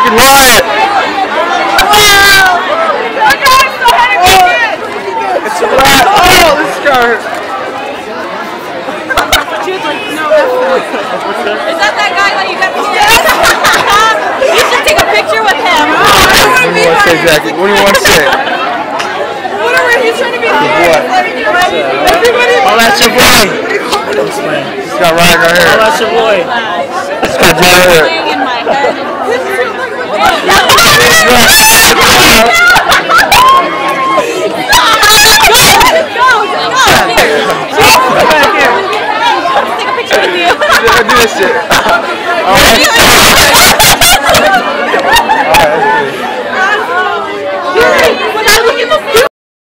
freaking riot. It's a rat. Oh, this guy. Is that guy that you got pictures? You should take a picture with him. What do you want to say, Jackie? What do you want to say? Whatever, he's trying to be What? Oh, that's your boy. He's got Ryan right here. Oh, that's your boy. He's got Jay right here. in my head. He's got